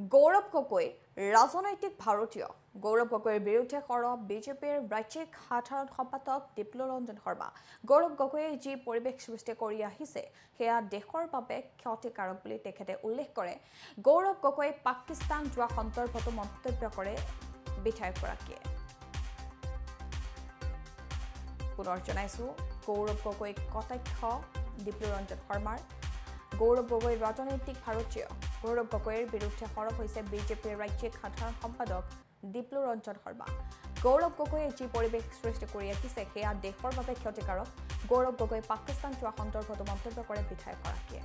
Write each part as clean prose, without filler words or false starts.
গৌৰৱ গগৈ ৰাজনৈতিক ভাৰতীয় গৌৰৱ গগৈৰ বিৰুদ্ধে সৰব বিজেপিৰ ৰাজ্যিক সাধাৰণ সম্পাদক দীপ্লৰঞ্জন শৰ্মা গৌৰৱ গগৈয়ে যি পৰিৱেশ সৃষ্টি কৰি আহিছে সেয়া দেশৰ বাবে ক্ষতিকাৰক বুলি তেখেতে উল্লেখ কৰে গৌৰৱ গগৈ পাকিস্তান যোৱা সন্দৰ্ভতো মন্তব্য কৰে বিধায়কগৰাকীয়ে পুনৰ জনাইছো গৌৰৱ গগৈ কটাক্ষ দীপ্লৰঞ্জন শৰ্মাৰ গৌৰৱ গগৈ ৰাজনৈতিক ভাৰতীয় গৌৰৱ গগৈৰ বিৰুদ্ধে সৰব হৈছে বিজেপিৰ ৰাজ্যিক সাধাৰণ সম্পাদক দীপ্লৰঞ্জন শৰ্মা গৌৰৱ গগৈয়ে যি পৰিৱেশ সৃষ্টি কৰি আহিছে সেয়া দেশৰ বাবে ক্ষতিকাৰক গৌৰৱ গগৈ পাকিস্তান যোৱা সন্দৰ্ভতো মন্তব্য কৰে বিধায়কগৰাকীয়ে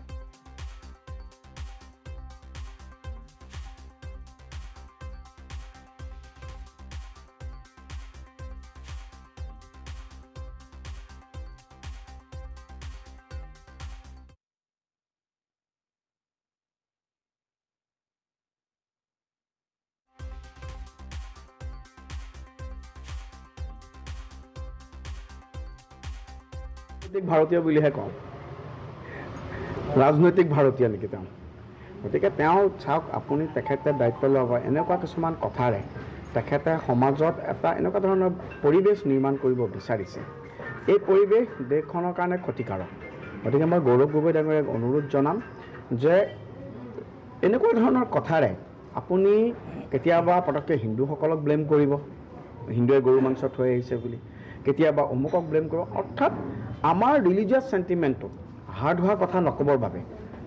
ভাৰতীয় বুলিহে কওঁ ৰাজনৈতিক ভাৰতীয় নেকি তেওঁ গতিকে তেওঁ চাওক আপুনি তেখেতে দায়িত্ব ল'ব এনেকুৱা কিছুমান কথাৰে তেখেতে সমাজত এটা এনেকুৱা ধৰণৰ পৰিৱেশ নিৰ্মাণ কৰিব বিচাৰিছে এই পৰিৱেশ দেশখনৰ কাৰণে ক্ষতিকাৰক গতিকে মই গৌৰৱ গগৈ ডাঙৰীয়াক অনুৰোধ জনাম যে এনেকুৱা ধৰণৰ কথাৰে আপুনি কেতিয়াবা পটককৈ হিন্দুসকলক ব্লেম কৰিব হিন্দুৱে গৰু মাংস থৈ আহিছে বুলি কেতিয়াবা অমুকক ব্লেম কৰিব অৰ্থাৎ আমাৰ ৰিলিজিয়াছ সেন্টিমেণ্টটো হাৰ্ড হোৱা কথা নকবৰ বাবে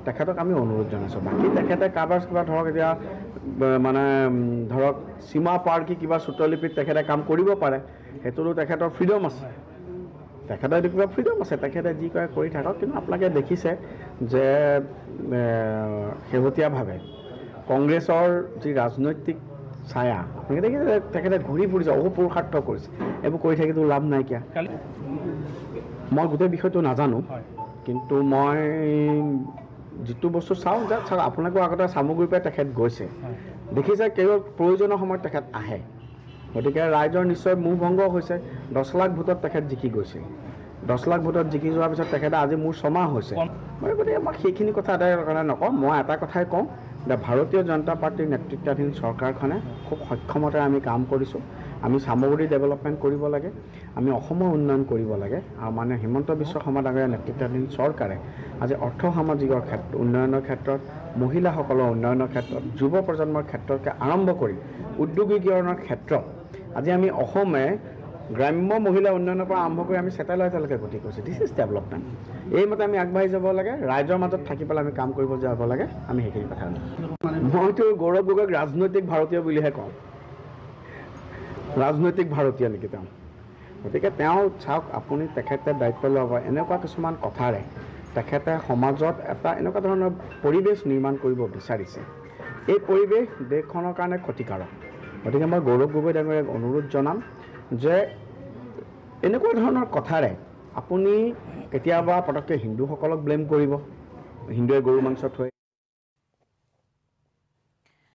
তেখেতক আমি অনুৰোধ জনাইছোঁ বাকী তেখেতে কাৰোবাৰ কিবা ধৰক এতিয়া মানে ধৰক সীমা পাৰ কি কিবা চুটলিপিত তেখেতে কাম কৰিব পাৰে সেইটোতো তেখেতৰ ফ্ৰীডম আছে তেখেতৰ কিবা ফ্ৰীডম আছে তেখেতে যি কৰে কৰি থাকক কিন্তু আপোনালোকে দেখিছে যে শেহতীয়াভাৱে কংগ্ৰেছৰ যি ৰাজনৈতিক ছায়া আপোনালোকে দেখিছে তেখেতে ঘূৰি ফুৰিছে অপপুৰুষাৰ্থ কৰিছে এইবোৰ কৰি থাকিতো লাভ নাইকিয়া মই গোটেই বিষয়টো নাজানো কিন্তু মই যিটো বস্তু চাওঁ যে চাওক আপোনালোকৰ আগতে সামগ্ৰীৰ পৰা তেখেত গৈছে দেখিছে কেৱল প্ৰয়োজনীয় সময়ত তেখেত আহে গতিকে ৰাইজৰ নিশ্চয় মোহ ভংগ হৈছে 10 লাখ ভোটত তেখেত জিকি গৈছিল 10 লাখ ভোটত জিকি যোৱাৰ পিছত তেখেতে আজি মোৰ 6 মাহ হৈছে মই গতিকে মই সেইখিনি কথা এটাৰ কাৰণে নকওঁ মই এটা কথাই কওঁ যে ভাৰতীয় জনতা পাৰ্টীৰ নেতৃত্বাধীন চৰকাৰখনে খুব সক্ষমতাৰে আমি কাম কৰিছোঁ আমি সামগ্ৰী ডেভেলপমেণ্ট কৰিব লাগে আমি অসমৰ উন্নয়ন কৰিব লাগে আৰু মানে হিমন্ত বিশ্ব শৰ্মা ডাঙৰীয়াৰ নেতৃত্বাধীন চৰকাৰে আজি অৰ্থ সামাজিকৰ ক্ষেত্ৰত উন্নয়নৰ ক্ষেত্ৰত মহিলাসকলৰ উন্নয়নৰ ক্ষেত্ৰত যুৱ প্ৰজন্মৰ ক্ষেত্ৰকে আৰম্ভ কৰি উদ্যোগীকৰণৰ ক্ষেত্ৰত আজি আমি অসমে গ্ৰাম্য মহিলা উন্নয়নৰ পৰা আৰম্ভ কৰি আমি ছেটেলাইটলৈকে গতি কৰিছোঁ দিছ ইজ ডেভেলপমেণ্ট এইমতে আমি আগবাঢ়ি যাব লাগে ৰাইজৰ মাজত থাকি পেলাই আমি কাম কৰিব যাব লাগে আমি সেইখিনি কথা মইতো গৌৰৱ গগৈক ৰাজনৈতিক ভাৰতীয় বুলিহে কওঁ ৰাজনৈতিক ভাৰতীয় নেকি তেওঁ গতিকে তেওঁ চাওক আপুনি তেখেতে দায়িত্ব ল'ব এনেকুৱা কিছুমান কথাৰে তেখেতে সমাজত এটা এনেকুৱা ধৰণৰ পৰিৱেশ নিৰ্মাণ কৰিব বিচাৰিছে এই পৰিৱেশ দেশখনৰ কাৰণে ক্ষতিকাৰক গতিকে মই গৌৰৱ গগৈ ডাঙৰীয়াক অনুৰোধ জনাম যে এনেকুৱা ধৰণৰ কথাৰে আপুনি কেতিয়াবা পটককৈ হিন্দুসকলক ব্লেম কৰিব হিন্দুৱে গৰু মাংস থৈ